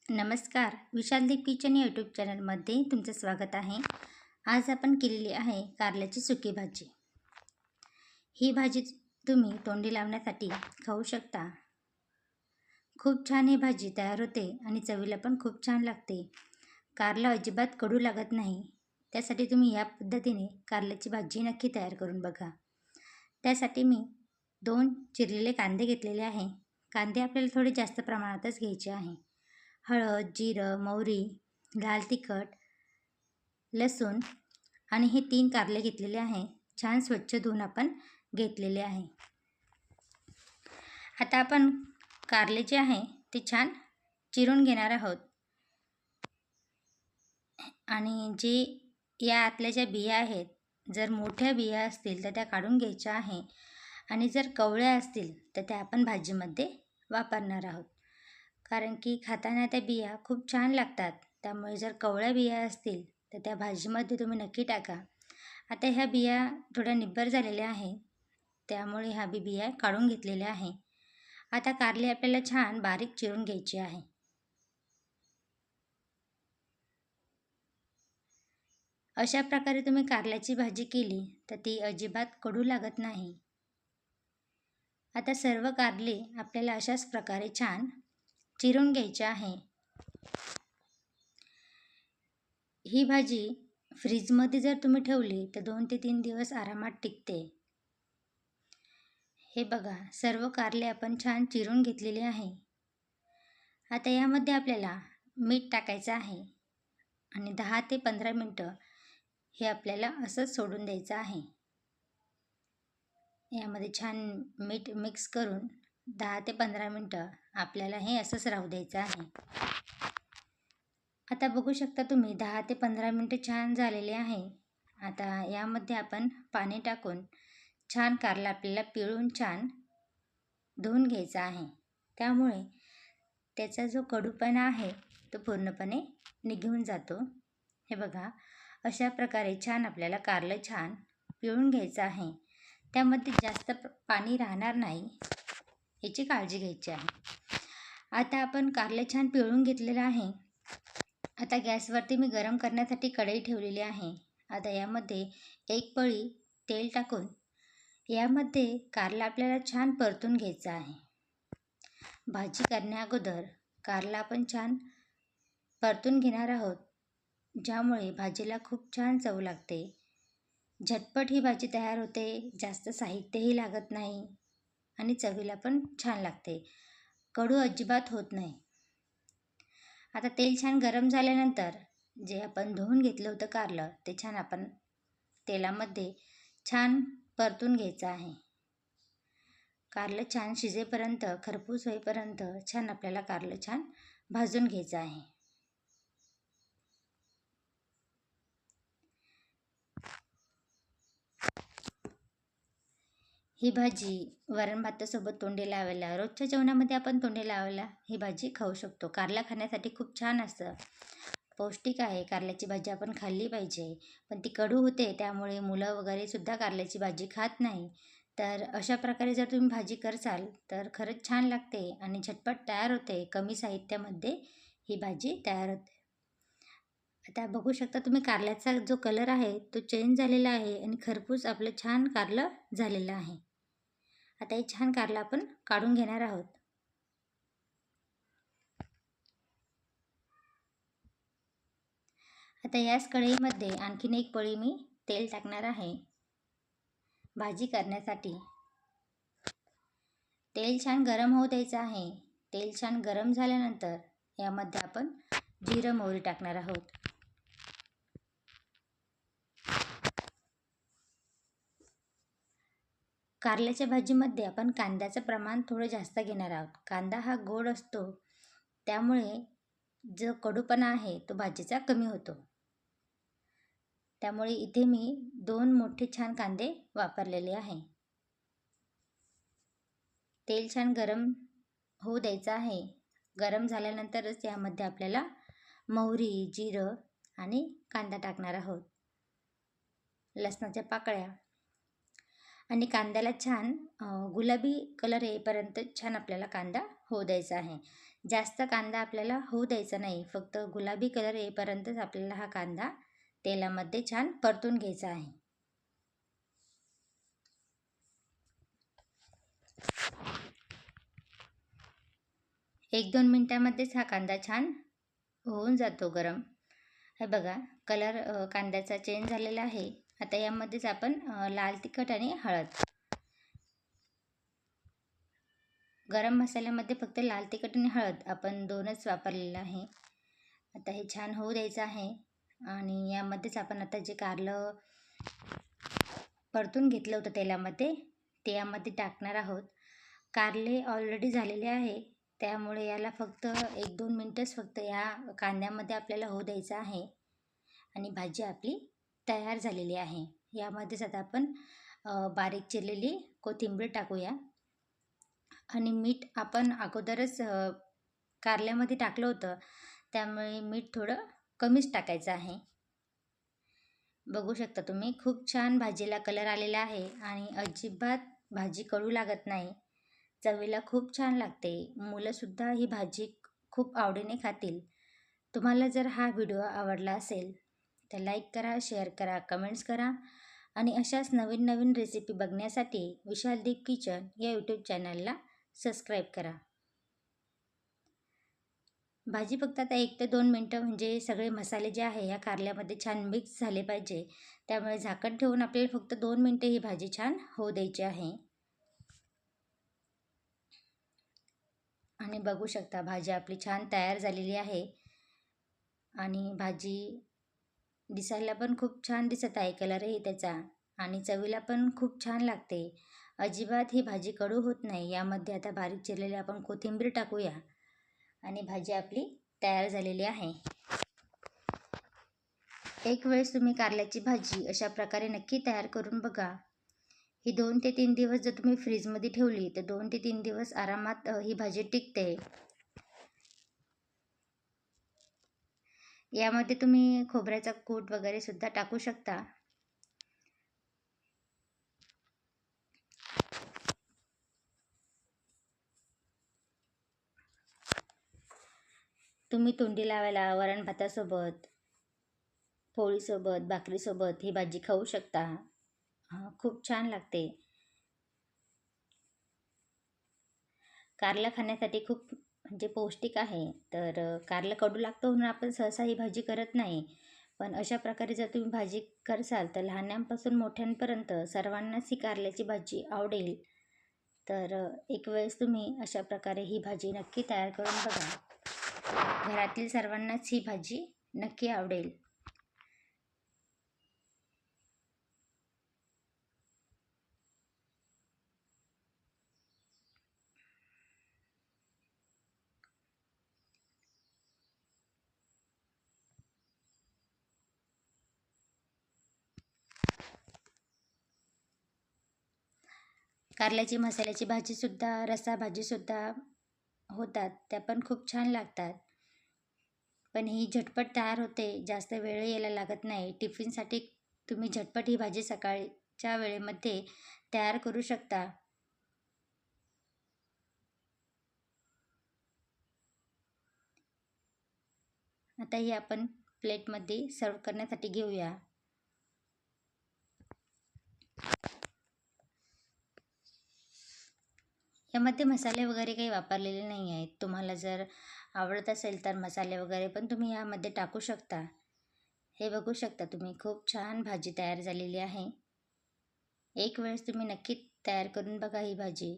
नमस्कार. विशालदीप किचन या यूट्यूब चॅनलमध्ये तुमचं स्वागत आहे. आज आपण केलेली आहे कारल्याची सुकी भाजी. ही भाजी तुम्ही तोंडी लावण्यासाठी खाऊ शकता. खूप छान ही भाजी तयार होते आणि चवीला पण खूप छान लागते. कारला अजिबात कडू लागत नाही. त्यासाठी तुम्ही या पद्धतीने कारल्याची भाजी नक्की तयार करून बघा. त्यासाठी मी 2 चिरलेले कांदे घेतलेले आहे. कांदे आपल्याला थोडे जास्त प्रमाणातच घ्यायचे आहे. हळद, जिरं, मोहरी, लाल तिखट, लसूण आणि हे 3 कारले घेतलेले आहे. छान स्वच्छ धुवून आपण घेतलेले आहे. आता आपण कारले जे आहे ते छान चिरून घेणार आहोत आणि जे या आतल्या ज्या बिया आहेत, जर मोठ्या बिया असतील तर त्या काढून घ्यायच्या आहे आणि जर कवळ्या असतील तर त्या आपण भाजीमध्ये वापरणार आहोत. कारण की खाताना त्या बिया खूप छान लागतात. त्यामुळे जर कवळ्या बिया असतील तर त्या भाजीमध्ये तुम्ही नक्की टाका. आता ह्या बिया थोड्या निब्बर झालेल्या आहे, त्यामुळे ह्या बिया काढून घेतलेल्या आहे. आता कारले आपल्याला छान बारीक चिरून घ्यायची आहे. अशा प्रकारे तुम्ही कारल्याची भाजी केली तर ती अजिबात कडू लागत नाही. आता सर्व कारले आपल्याला अशाच प्रकारे छान चिरून घ्यायचे आहे. ही भाजी फ्रीजमध्ये जर तुम्ही ठेवली तर 2 ते 3 दिवस आरामात टिकते. हे बघा, सर्व कारले आपण छान चिरून घेतलेले आहे. आता यामध्ये आपल्याला मीठ टाकायचं आहे आणि 10 ते 15 मिनटं हे आपल्याला असंच सोडून द्यायचं आहे. यामध्ये छान मीठ मिक्स करून 10 ते 15 मिनटं आपल्याला हे असंच राहू द्यायचं आहे. आता बघू शकता तुम्ही 10 ते 15 मिनटं छान झालेले आहे. आता यामध्ये आपण पाणी टाकून छान कारला आपल्याला पिळून छान धुवून घ्यायचा आहे. त्यामुळे त्याचा जो कडूपणा आहे तो पूर्णपणे निघून जातो. हे बघा, अशा प्रकारे छान आपल्याला कारलं छान पिळून घ्यायचं आहे. त्यामध्ये जास्त पाणी राहणार नाही याची काळजी घ्यायची आहे. आता आपण कारलं छान पिळून घेतलेलं आहे. आता गॅसवरती मी गरम करण्यासाठी कढई ठेवलेली आहे. आता यामध्ये 1 पळी तेल टाकून यामध्ये कारला आपल्याला छान परतून घ्यायचा आहे. भाजी करण्याअगोदर कारला आपण छान परतून घेणार आहोत, ज्यामुळे भाजीला खूप छान चव लागते. झटपट ही भाजी तयार होते, जास्त साहित्यही लागत नाही आणि चवीला पण छान लागते. कडू अजिबात होत नाही. आता तेल छान गरम झाल्यानंतर जे आपण धुवून घेतलं होतं कारलं ते छान आपण तेलामध्ये छान परतून घ्यायचं आहे. कारलं छान शिजेपर्यंत, खरपूस होईपर्यंत छान आपल्याला कारलं छान भाजून घ्यायचं आहे. ही भाजी वरण भातासोबत तोंडी लावायला, रोजच्या जेवणामध्ये आपण तोंडी लावायला ही भाजी खाऊ शकतो. कारला खाण्यासाठी खूप छान असतं, पौष्टिक आहे. कारल्याची भाजी आपण खाल्ली पाहिजे, पण ती कडू होते त्यामुळे मुलं वगैरे सुद्धा कारल्याची भाजी खात नाही. तर अशा प्रकारे जर तुम्ही भाजी करसाल तर खरंच छान लागते आणि झटपट तयार होते. कमी साहित्यामध्ये ही भाजी तयार होते. आता बघू शकता तुम्ही कारल्याचा जो कलर आहे तो चेंज झालेला आहे आणि खरपूस आपलं छान कारलं झालेलं आहे. आता हे छान कारलं आपण काढून घेणार आहोत. आता याच कढईमध्ये आणखीन 1 पळी मी तेल टाकणार आहे. भाजी करण्यासाठी तेल छान गरम होऊ द्यायचं आहे. तेल छान गरम झाल्यानंतर यामध्ये आपण जिरं मोहरी टाकणार आहोत. कारल्याच्या भाजीमध्ये आपण कांद्याचं प्रमाण थोडं जास्त घेणार आहोत. कांदा हा गोड असतो, त्यामुळे जो कडूपणा आहे तो भाजीचा कमी होतो. त्यामुळे इथे मी 2 मोठे छान कांदे वापरलेले आहे. तेल छान गरम होऊ द्यायचं आहे. गरम झाल्यानंतरच यामध्ये आपल्याला मोहरी, जिरं आणि कांदा टाकणार आहोत. लसणाच्या पाकळ्या आणि कांद्याला छान गुलाबी कलर येईपर्यंत छान आपल्याला कांदा होऊ द्यायचा आहे. जास्त कांदा आपल्याला होऊ द्यायचा नाही, फक्त गुलाबी कलर येईपर्यंतच आपल्याला हा कांदा तेलामध्ये छान परतून घ्यायचा आहे. एक 2 मिनटामध्येच हा कांदा छान होऊन जातो गरम. हे बघा, कलर कांद्याचा चेंज झालेला आहे. आता यामध्येच आपण लाल तिखट आणि हळद. गरम मसाल्यामध्ये फक्त लाल तिखट आणि हळद आपण 2च वापरलेलं आहे. आता हे छान होऊ द्यायचं आहे आणि यामध्येच आपण आता जे कारलं परतून घेतलं होतं तेलामध्ये ते यामध्ये टाकणार आहोत. कारले ऑलरेडी झालेले आहे, त्यामुळे याला फक्त 1-2 मिनटंच फक्त या कांद्यामध्ये आपल्याला होऊ द्यायचं आहे आणि भाजी आपली तयार झालेली आहे. यामध्येच आता आपण बारीक चिरलेली कोथिंबीर टाकूया आणि मीठ आपण अगोदरच कारल्यामध्ये टाकलं होतं, त्यामुळे मीठ थोडं कमीच टाकायचं आहे. बघू शकता तुम्ही, खूप छान भाजीला कलर आलेला आहे आणि अजिबात भाजी कडू लागत नाही. चवीला खूप छान लागते. मुलंसुद्धा ही भाजी खूप आवडीने खातील. तुम्हाला जर हा व्हिडिओ आवडला असेल तर लाईक करा, शेअर करा, कमेंट्स करा आणि अशाच नवीन नवीन रेसिपी बघण्यासाठी विशालदीप किचन या यूट्यूब चॅनलला सबस्क्राईब करा. भाजी फक्त आता 1 ते 2 मिनटं म्हणजे सगळे मसाले जे आहे या कारल्यामध्ये छान मिक्स झाले पाहिजे. त्यामुळे झाकण ठेवून आपल्याला फक्त 2 मिनटं ही भाजी छान होऊ द्यायची आहे. आणि बघू शकता भाजी आपली छान तयार झालेली आहे आणि भाजी दिसायला पण खूप छान दिसत आहे, कलरही त्याचा आणि चवीला पण खूप छान लागते. अजिबात ही भाजी कडू होत नाही. यामध्ये आता बारीक चिरलेली आपण कोथिंबीर टाकूया आणि भाजी आपली तयार झालेली आहे. एक वेळेस तुम्ही कारल्याची भाजी अशा प्रकारे नक्की तयार करून बघा. ही 2 ते 3 दिवस जर तुम्ही फ्रीजमध्ये ठेवली तर 2 ते 3 दिवस आरामात ही भाजी टिकते. यामध्ये तुम्ही खोबऱ्याचा कूट वगैरे सुद्धा टाकू शकता. तुम्ही तोंडी लावायला वरण भातासोबत, पोळीसोबत, भाकरीसोबत ही भाजी खाऊ शकता. खूप छान लागते. कारलं खाण्यासाठी खूप म्हणजे पौष्टिक आहे. तर कारलं कडू लागतं म्हणून आपण सहसा ही भाजी करत नाही. पण अशा प्रकारे जर तुम्ही भाजी करसाल तर लहानांपासून मोठ्यांपर्यंत सर्वांनाच ही कारल्याची भाजी आवडेल. तर एक वेळेस तुम्ही अशा प्रकारे ही भाजी नक्की तयार करून बघा. घरातील सर्वांनाच ही भाजी नक्की आवडेल. कारल्याची मसाल्याची भाजीसुद्धा, रस्सा भाजीसुद्धा होतात, त्या पण खूप छान लागतात. पण ही झटपट तयार होते, जास्त वेळ यायला लागत नाही. टिफिनसाठी तुम्ही झटपट ही भाजी सकाळच्या वेळेमध्ये तयार करू शकता. आता ही आपण प्लेटमध्ये सर्व करण्यासाठी घेऊया. यामध्ये मसाले वगैरे काही वापरलेले नाही आहेत. तुम्हाला जर आवडत असेल तर मसाले वगैरे पण तुम्ही यामध्ये टाकू शकता. हे बघू शकता तुम्ही, खूप छान भाजी तयार झालेली आहे. एक वेळेस तुम्ही नक्की तयार करून बघा ही भाजी.